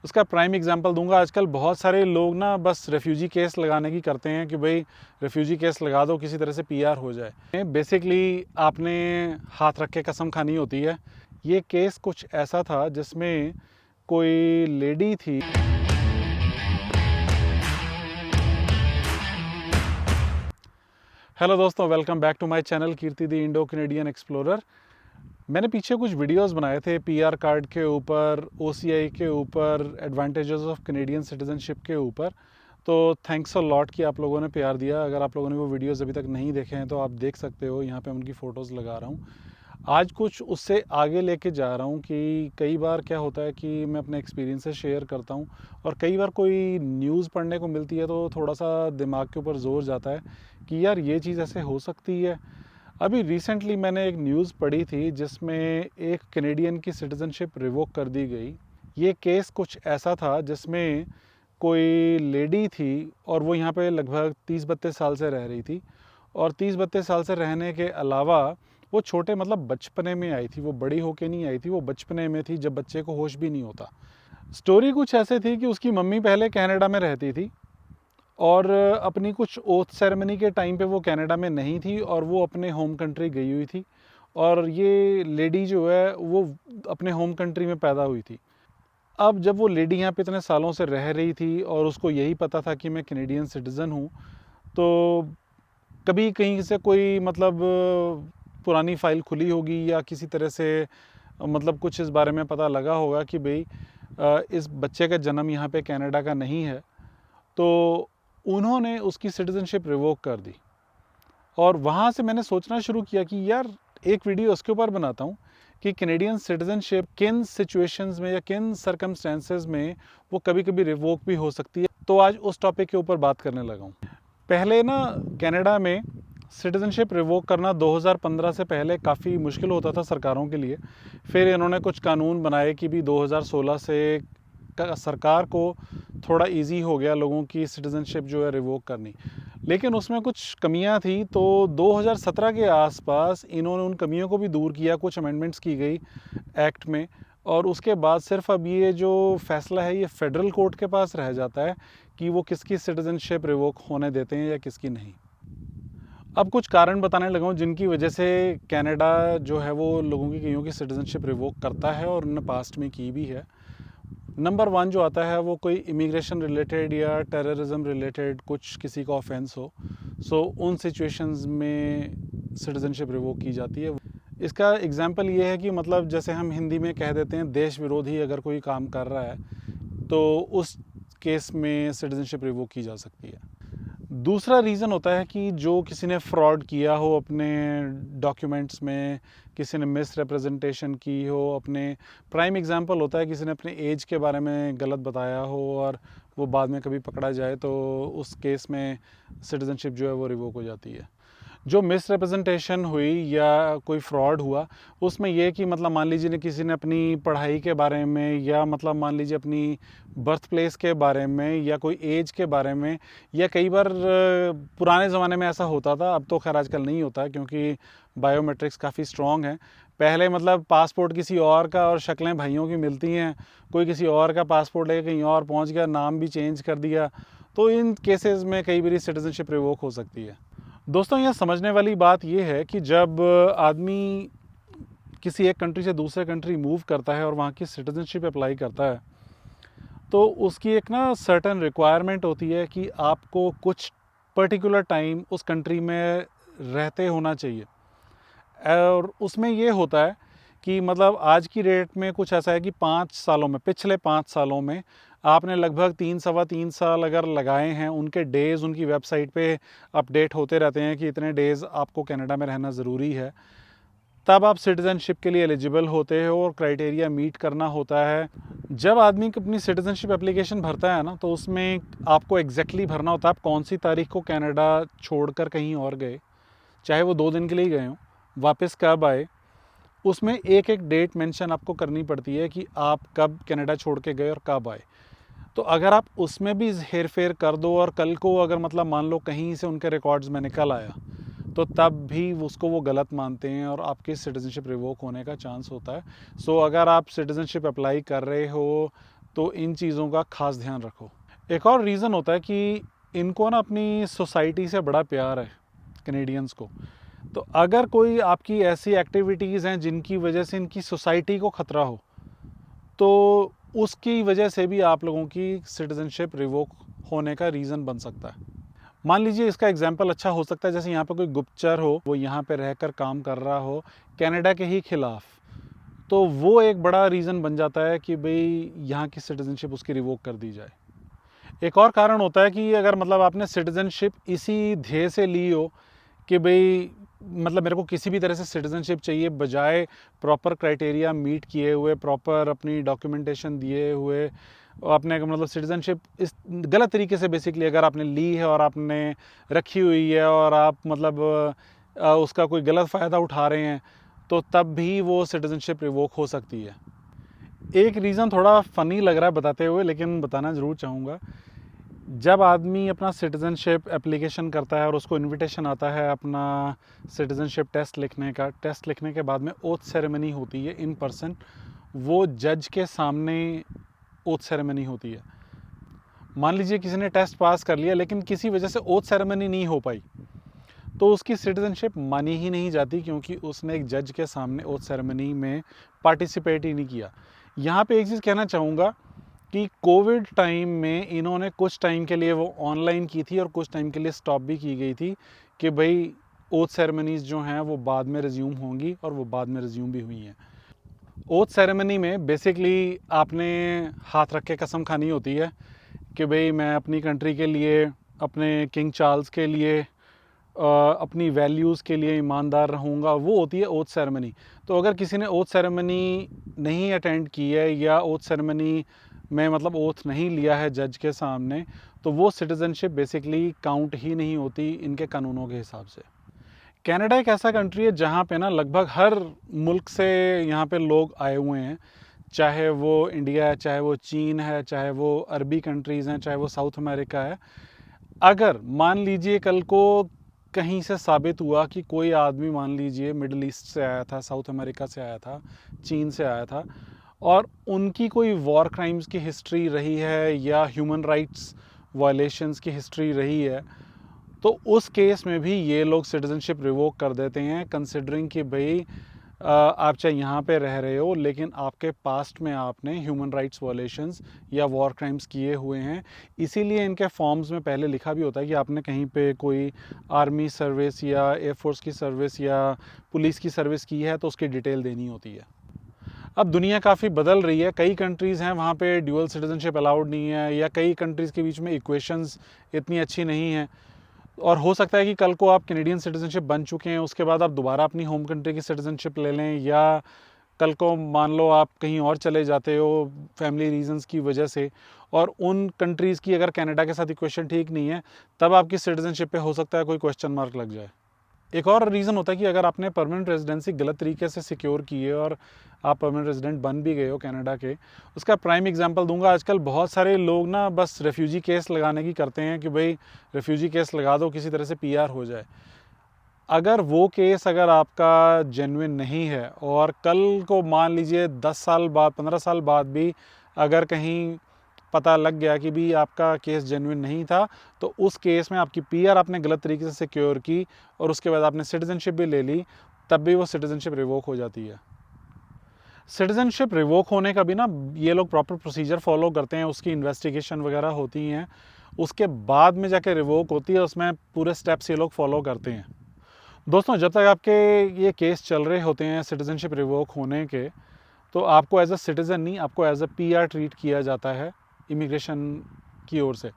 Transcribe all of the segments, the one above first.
उसका prime example दूंगा। आजकल बहुत सारे लोग ना बस रेफ्यूजी केस लगाने की करते हैं कि भाई रेफ्यूजी केस लगा दो, किसी तरह से पीआर हो जाए। बेसिकली आपने हाथ रख के कसम खानी होती है। ये केस कुछ ऐसा था जिसमें कोई लेडी थी। हेलो दोस्तों, welcome back to my channel Kirti the Indo Canadian explorer. मैंने पीछे कुछ वीडियोस बनाए थे पीआर कार्ड के ऊपर, ओसीआई के ऊपर, एडवांटेजेस ऑफ कैनेडियन सिटीजनशिप के ऊपर। तो थैंक्स अ लॉट कि आप लोगों ने प्यार दिया। अगर आप लोगों ने वो वीडियोस अभी तक नहीं देखे हैं तो आप देख सकते हो, यहाँ पे उनकी फ़ोटोज़ लगा रहा हूँ। आज कुछ उससे आगे लेके जा रहा हूँ कि कई बार क्या होता है कि मैं अपने एक्सपीरियंसेस शेयर करता हूँ और कई बार कोई न्यूज़ पढ़ने को मिलती है तो थोड़ा सा दिमाग के ऊपर जोर जाता है कि यार ये चीज़ ऐसे हो सकती है। अभी रिसेंटली मैंने एक न्यूज़ पढ़ी थी जिसमें एक कैनेडियन की सिटीज़नशिप रिवोक कर दी गई। ये केस कुछ ऐसा था जिसमें कोई लेडी थी और वो यहाँ पे लगभग 30-32 साल से रह रही थी, और 30-32 साल से रहने के अलावा वो छोटे मतलब बचपने में आई थी। वो बड़ी होके नहीं आई थी, वो बचपने में थी जब बच्चे को होश भी नहीं होता। स्टोरी कुछ ऐसे थी कि उसकी मम्मी पहले कनाडा में रहती थी और अपनी कुछ ओथ सेरेमनी के टाइम पे वो कनाडा में नहीं थी और वो अपने होम कंट्री गई हुई थी, और ये लेडी जो है वो अपने होम कंट्री में पैदा हुई थी। अब जब वो लेडी यहाँ पे इतने सालों से रह रही थी और उसको यही पता था कि मैं कैनेडियन सिटीज़न हूँ, तो कभी कहीं से कोई मतलब पुरानी फ़ाइल खुली होगी या किसी तरह से मतलब कुछ इस बारे में पता लगा होगा कि भाई इस बच्चे का जन्म यहाँ पे कनाडा का नहीं है, तो उन्होंने उसकी सिटीज़नशिप रिवोक कर दी। और वहाँ से मैंने सोचना शुरू किया कि यार एक वीडियो उसके ऊपर बनाता हूँ कि कैनेडियन सिटीज़नशिप किन सिचुएशंस में या किन सर्कमस्टेंसेस में वो कभी कभी रिवोक भी हो सकती है। तो आज उस टॉपिक के ऊपर बात करने लगा हूँ। पहले ना कनाडा में सिटीज़नशिप रिवोक करना 2015 से पहले काफ़ी मुश्किल होता था सरकारों के लिए। फिर इन्होंने कुछ कानून बनाए कि भी 2016 से सरकार को थोड़ा इजी हो गया लोगों की सिटीज़नशिप जो है रिवोक करनी। लेकिन उसमें कुछ कमियां थी, तो 2017 के आसपास इन्होंने उन कमियों को भी दूर किया, कुछ अमेंडमेंट्स की गई एक्ट में, और उसके बाद सिर्फ अब ये जो फैसला है ये फेडरल कोर्ट के पास रह जाता है कि वो किसकी सिटीज़नशिप रिवोक होने देते हैं या किसकी नहीं। अब कुछ कारण बताने लगा हूँ जिनकी वजह से कनाडा जो है वो लोगों की कईयों की सिटीज़नशिप रिवोक करता है और उन्होंने पास्ट में की भी है। नंबर 1 जो आता है वो कोई इमिग्रेशन रिलेटेड या टेररिज्म रिलेटेड कुछ किसी का ऑफेंस हो, सो उन सिचुएशंस में सिटीज़नशिप रिवोक की जाती है। इसका एग्जांपल ये है कि मतलब जैसे हम हिंदी में कह देते हैं देश विरोधी अगर कोई काम कर रहा है तो उस केस में सिटीज़नशिप रिवोक की जा सकती है। दूसरा रीज़न होता है कि जो किसी ने फ्रॉड किया हो अपने डॉक्यूमेंट्स में, किसी ने मिस रिप्रेजेंटेशन की हो अपने। प्राइम एग्जांपल होता है किसी ने अपने एज के बारे में गलत बताया हो और वो बाद में कभी पकड़ा जाए तो उस केस में सिटीज़नशिप जो है वो रिवोक हो जाती है। जो मिस रिप्रेजेंटेशन हुई या कोई फ्रॉड हुआ उसमें यह कि मतलब मान लीजिए किसी ने अपनी पढ़ाई के बारे में या मतलब मान लीजिए अपनी बर्थ प्लेस के बारे में या कोई एज के बारे में, या कई बार पुराने ज़माने में ऐसा होता था, अब तो खैर आजकल नहीं होता क्योंकि बायोमेट्रिक्स काफ़ी स्ट्रॉन्ग है। पहले मतलब पासपोर्ट किसी और का और शक्लें भाइयों की मिलती हैं, कोई किसी और का पासपोर्ट लेके कहीं और पहुंच गया, नाम भी चेंज कर दिया, तो इन केसेस में कई बार सिटीज़नशिप रिवोक हो सकती है। दोस्तों यहाँ समझने वाली बात यह है कि जब आदमी किसी एक कंट्री से दूसरे कंट्री मूव करता है और वहाँ की सिटीज़नशिप अप्लाई करता है तो उसकी एक ना सर्टेन रिक्वायरमेंट होती है कि आपको कुछ पर्टिकुलर टाइम उस कंट्री में रहते होना चाहिए। और उसमें ये होता है कि मतलब आज की डेट में कुछ ऐसा है कि 5 सालों में, पिछले 5 सालों में आपने लगभग 3 सवा 3 साल अगर लगाए हैं, उनके डेज़ उनकी वेबसाइट पे अपडेट होते रहते हैं कि इतने डेज़ आपको कनाडा में रहना ज़रूरी है, तब आप सिटीज़नशिप के लिए एलिजिबल होते हो और क्राइटेरिया मीट करना होता है। जब आदमी अपनी सिटीज़नशिप एप्लीकेशन भरता है ना तो उसमें आपको एग्जैक्टली भरना होता है आप कौन सी तारीख को कनाडा छोड़कर कहीं और गए, चाहे वो 2 दिन के लिए गए हों, वापस कब आए। उसमें एक एक डेट मेंशन आपको करनी पड़ती है कि आप कब कनाडा छोड़ के गए और कब आए। तो अगर आप उसमें भी हेर फेर कर दो और कल को अगर मतलब मान लो कहीं से उनके रिकॉर्ड्स में निकल आया तो तब भी उसको वो गलत मानते हैं और आपकी सिटीज़नशिप रिवोक होने का चांस होता है। सो अगर आप सिटीज़नशिप अप्लाई कर रहे हो तो इन चीज़ों का खास ध्यान रखो। एक और रीज़न होता है कि इनको ना अपनी सोसाइटी से बड़ा प्यार है कैनेडियंस को। तो अगर कोई आपकी ऐसी एक्टिविटीज़ हैं जिनकी वजह से इनकी सोसाइटी को ख़तरा हो, तो उसकी वजह से भी आप लोगों की सिटीज़नशिप रिवोक होने का रीज़न बन सकता है। मान लीजिए इसका एग्जाम्पल अच्छा हो सकता है, जैसे यहाँ पर कोई गुप्तचर हो, वो यहाँ पे रहकर काम कर रहा हो कनाडा के ही खिलाफ, तो वो एक बड़ा रीज़न बन जाता है कि भाई यहाँ की सिटीज़नशिप उसकी रिवोक कर दी जाए। एक और कारण होता है कि अगर मतलब आपने सिटीज़नशिप इसी ध्येय से ली हो कि भाई मतलब मेरे को किसी भी तरह से सिटीज़नशिप चाहिए, बजाय प्रॉपर क्राइटेरिया मीट किए हुए, प्रॉपर अपनी डॉक्यूमेंटेशन दिए हुए, आपने मतलब सिटीज़नशिप इस गलत तरीके से बेसिकली अगर आपने ली है और आपने रखी हुई है और आप मतलब उसका कोई गलत फ़ायदा उठा रहे हैं, तो तब भी वो सिटीज़नशिप रिवोक हो सकती है। एक रीज़न थोड़ा फ़नी लग रहा है बताते हुए, लेकिन बताना ज़रूर चाहूँगा। जब आदमी अपना सिटीज़नशिप एप्लीकेशन करता है और उसको इनविटेशन आता है अपना सिटीज़नशिप टेस्ट लिखने का, टेस्ट लिखने के बाद में ओथ सेरेमनी होती है इन पर्सन, वो जज के सामने ओथ सेरेमनी होती है। मान लीजिए किसी ने टेस्ट पास कर लिया लेकिन किसी वजह से ओथ सेरेमनी नहीं हो पाई, तो उसकी सिटीज़नशिप मानी ही नहीं जाती, क्योंकि उसने एक जज के सामने ओथ सेरेमनी में पार्टिसिपेट ही नहीं किया। यहाँ पे एक चीज़ कहना चाहूँगा कि कोविड टाइम में इन्होंने कुछ टाइम के लिए वो ऑनलाइन की थी और कुछ टाइम के लिए स्टॉप भी की गई थी कि भाई ओथ सेरेमनीज़ जो हैं वो बाद में रिज्यूम होंगी, और वो बाद में रिज्यूम भी हुई हैं। ओथ सेरेमनी में बेसिकली आपने हाथ रख के कसम खानी होती है कि भाई मैं अपनी कंट्री के लिए, अपने किंग चार्ल्स के लिए, अपनी वैल्यूज़ के लिए ईमानदार रहूँगा, वो होती है ओथ सेरेमनी। तो अगर किसी ने ओथ सेरेमनी नहीं अटेंड की है या ओथ सेरेमनी में मतलब ओथ नहीं लिया है जज के सामने, तो वो सिटीज़नशिप बेसिकली काउंट ही नहीं होती इनके कानूनों के हिसाब से। कनाडा एक ऐसा कंट्री है जहाँ पे ना लगभग हर मुल्क से यहाँ पे लोग आए हुए हैं, चाहे वो इंडिया है, चाहे वो चीन है, चाहे वो अरबी कंट्रीज़ हैं, चाहे वो साउथ अमेरिका है। अगर मान लीजिए कल को कहीं से साबित हुआ कि कोई आदमी मान लीजिए मिडल ईस्ट से आया था, साउथ अमेरिका से आया था, चीन से आया था, और उनकी कोई वॉर क्राइम्स की हिस्ट्री रही है या ह्यूमन राइट्स वायलेशंस की हिस्ट्री रही है, तो उस केस में भी ये लोग सिटीज़नशिप रिवोक कर देते हैं, कंसिडरिंग कि भाई आप चाहे यहाँ पे रह रहे हो लेकिन आपके पास्ट में आपने ह्यूमन राइट्स वायलेशंस या वॉर क्राइम्स किए हुए हैं। इसीलिए इनके फॉर्म्स में पहले लिखा भी होता है कि आपने कहीं पे कोई आर्मी सर्विस या एयरफोर्स की सर्विस या पुलिस की सर्विस की है तो उसकी डिटेल देनी होती है। अब दुनिया काफ़ी बदल रही है, कई कंट्रीज़ हैं वहाँ पे ड्यूअल सिटीज़नशिप अलाउड नहीं है, या कई कंट्रीज़ के बीच में इक्वेशंस इतनी अच्छी नहीं हैं, और हो सकता है कि कल को आप कैनेडियन सिटीज़नशिप बन चुके हैं, उसके बाद आप दोबारा अपनी होम कंट्री की सिटीज़नशिप ले लें, या कल को मान लो आप कहीं और चले जाते हो फैमिली रीजंस की वजह से, और उन कंट्रीज़ की अगर कनाडा के साथ इक्वेशन ठीक नहीं है, तब आपकी सिटीज़नशिप पे हो सकता है कोई क्वेश्चन मार्क लग जाए। एक और रीज़न होता है कि अगर आपने परमानेंट रेजिडेंसी गलत तरीके से सिक्योर की है और आप परमानेंट रेजिडेंट बन भी गए हो कनाडा के, उसका प्राइम एग्जांपल दूंगा। आजकल बहुत सारे लोग ना बस रेफ्यूजी केस लगाने की करते हैं कि भाई रेफ्यूजी केस लगा दो, किसी तरह से पीआर हो जाए। अगर वो केस अगर आपका जेन्युइन नहीं है और कल को मान लीजिए 10 साल बाद, 15 साल बाद भी अगर कहीं पता लग गया कि भी आपका केस जेन्युइन नहीं था, तो उस केस में आपकी पीआर आपने गलत तरीके से सिक्योर की और उसके बाद आपने सिटीज़नशिप भी ले ली, तब भी वो सिटीज़नशिप रिवोक हो जाती है। सिटीज़नशिप रिवोक होने का भी ना ये लोग प्रॉपर प्रोसीजर फॉलो करते हैं, उसकी इन्वेस्टिगेशन वगैरह होती हैं, उसके बाद में जाके रिवोक होती है, उसमें पूरे स्टेप्स ये लोग फॉलो करते हैं। दोस्तों, जब तक आपके ये केस चल रहे होते हैं सिटीज़नशिप रिवोक होने के, तो आपको एज अ सिटीज़न नहीं, आपको एज अ पीआर ट्रीट किया जाता है इमिग्रेशन की ओर से।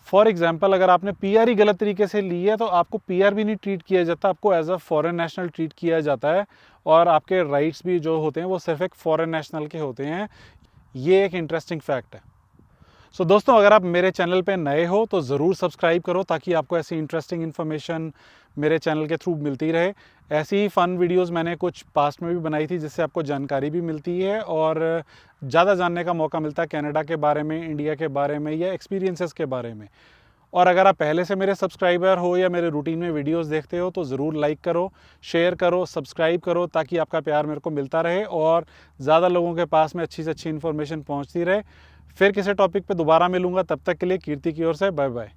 फॉर एग्जांपल, अगर आपने पीआर ही गलत तरीके से ली है तो आपको पीआर भी नहीं ट्रीट किया जाता, आपको as a foreign national treat किया जाता है, और आपके राइट्स भी जो होते हैं वो सिर्फ एक फॉरेन नेशनल के होते हैं। ये एक इंटरेस्टिंग फैक्ट है। सो दोस्तों, अगर आप मेरे चैनल पे नए हो तो ज़रूर सब्सक्राइब करो, ताकि आपको ऐसी इंटरेस्टिंग इन्फॉर्मेशन मेरे चैनल के थ्रू मिलती रहे। ऐसी ही फ़न वीडियोस मैंने कुछ पास्ट में भी बनाई थी, जिससे आपको जानकारी भी मिलती है और ज़्यादा जानने का मौका मिलता है कनाडा के बारे में, इंडिया के बारे में या एक्सपीरियंसेस के बारे में। और अगर आप पहले से मेरे सब्सक्राइबर हो या मेरे रूटीन में वीडियोस देखते हो तो ज़रूर लाइक करो, शेयर करो, सब्सक्राइब करो, ताकि आपका प्यार मेरे को मिलता रहे और ज़्यादा लोगों के पास में अच्छी से अच्छी इन्फॉर्मेशन पहुंचती रहे। फिर किसी टॉपिक पे दोबारा मिलूंगा, तब तक के लिए कीर्ति की ओर से बाय बाय।